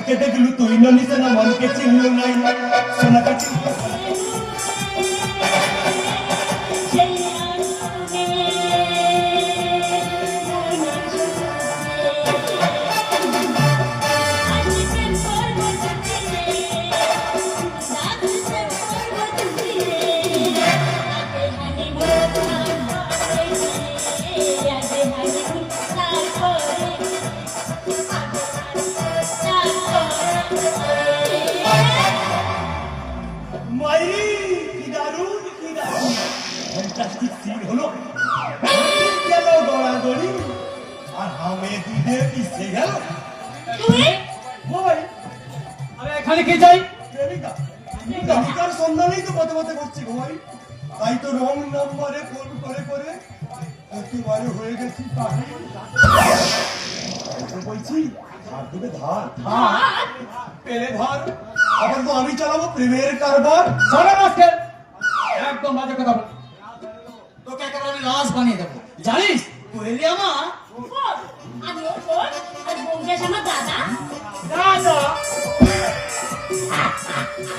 ধনকে দেখলু তুই ননিস না মনকে চিনলু নাই সোনাকে চিনলু ফ্যান্টাস্টিক সিন হলো গেল গড়াগড়ি আর হামে দুধে পিছে গেল মোবাইল আমি এখানে কে যাই প্রেমিকার সন্ধানেই তো পথে পথে করছি ভাই তাই তো রং নাম্বারে ফোন করে করে একেবারে হয়ে গেছি বলছি ধার দেবে ধার পেলে ধার আবার তো আমি চালাবো প্রেমের কারবার সারা মাস্টার একদম বাজে কথা বল তোকে একেবারে আমি রাজ বানিয়ে দেবো জানিস কোয়েলি আমা আমি ওর বোন আর বোনকে আমার দাদা দাদা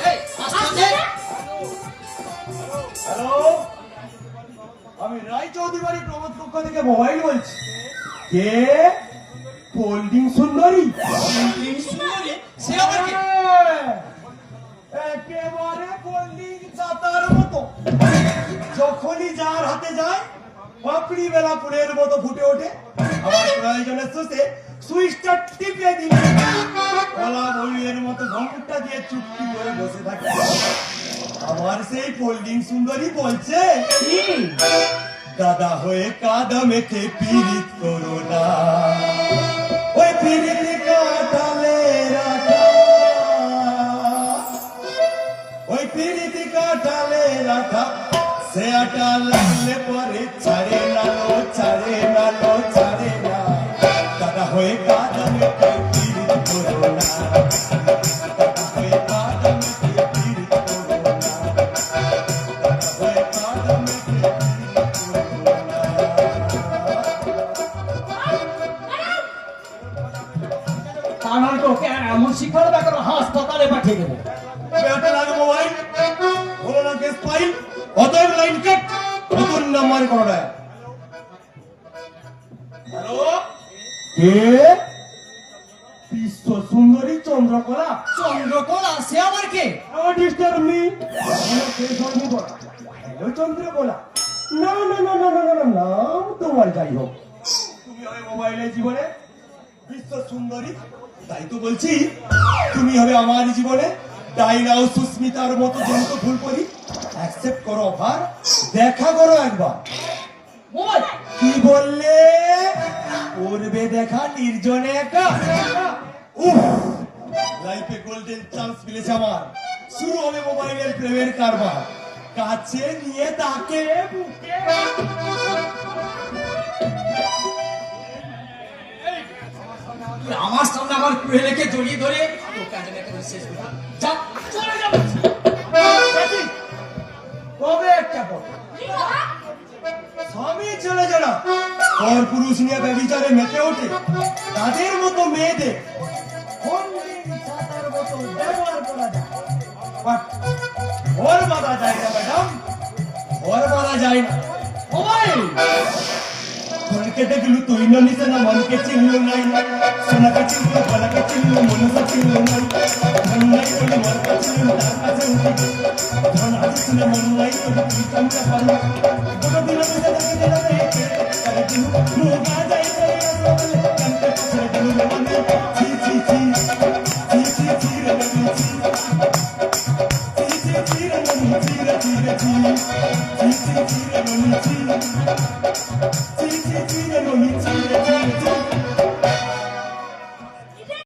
এই আসতে হ্যালো আমি রায় চৌধুরী বাড়ি প্রমোদ পক্ষ থেকে মোবাইল বলছি কে কোল্ডিং সুন্দরী সুন্দরী সে আবার কি একেবারে কোল্ডিং চাতার মতো যখনই যার হাতে যায় পাপড়ি বেলা ফুলের মতো ফুটে ওঠে আমার প্রয়োজনের শেষে সুইচটা টিপে দিলে কলা বইয়ের মতো ঘন্টা দিয়ে চুপটি করে বসে থাকে আমার সেই কোল্ডিং সুন্দরী বলছে দাদা হয়ে কাদা মেখে পীড়িত করো না ওই পীড়িত কাটালে রাখা ওই পীড়িত কাটালে রাখা সে আটা লাগলে পরে ছাড়ে না লো ছাড়ে না লো ছাড়ে না দাদা হয়ে কাদা মেখে পীড়িত করো না দাদা হয়ে কাদা মেখে পীড়িত করো না দাদা হয়ে কাদা মেখে আমার তো এমন শিক্ষা দেখার হাসপাতালে পাঠিয়ে দেবো বেটা লাগে মোবাইল বলো না কেস ফাইল অতএব লাইন কাট নতুন নাম্বার করো না হ্যালো কে বিশ্ব সুন্দরী চন্দ্রকলা চন্দ্রকলা সে আবার কে ডিস্টার্ব মি হ্যালো চন্দ্রকলা না না না না না না নাম তোমার যাই হোক তুমি হবে মোবাইলের জীবনে বিশ্ব সুন্দরী তাই তো বলছি তুমি হবে আমার জীবনে ডাইনা ও সুস্মিতার মতো জন্ত ভুল করি অ্যাকসেপ্ট করো অফার দেখা করো একবার মোবাইল কি বললে করবে দেখা নির্জনে একা লাইফে গোল্ডেন চান্স মিলেছে আমার শুরু হবে মোবাইলের প্রেমের কারবার কাছে নিয়ে তাকে বুকে আমার সামনে আমার কোয়েলিকে জড়িয়ে ধরে তোকে আজ একেবারে শেষ করে যা চলে যাবো কবে একটা কথা স্বামী চলে যারা পর পুরুষ নিয়ে ব্যভিচারে মেতে ওঠে তাদের মতো মেয়েদের ব্যবহার করা যায় ঘর বাঁধা যায় না ম্যাডাম ঘর বাঁধা যায় না মোবাইল ধনকে দেখলু তুই ননিস না মনকে চিনলু নাই সোনাকে চিনলু গলাকে চিনলু মনকে চিনলু নাই ধন নাই বলে মনকে চিনলু তার কাছে উঠে ধন আছে শুনে মন নাই তো তুই কামটা পারো গোটা দিন আমি দেখে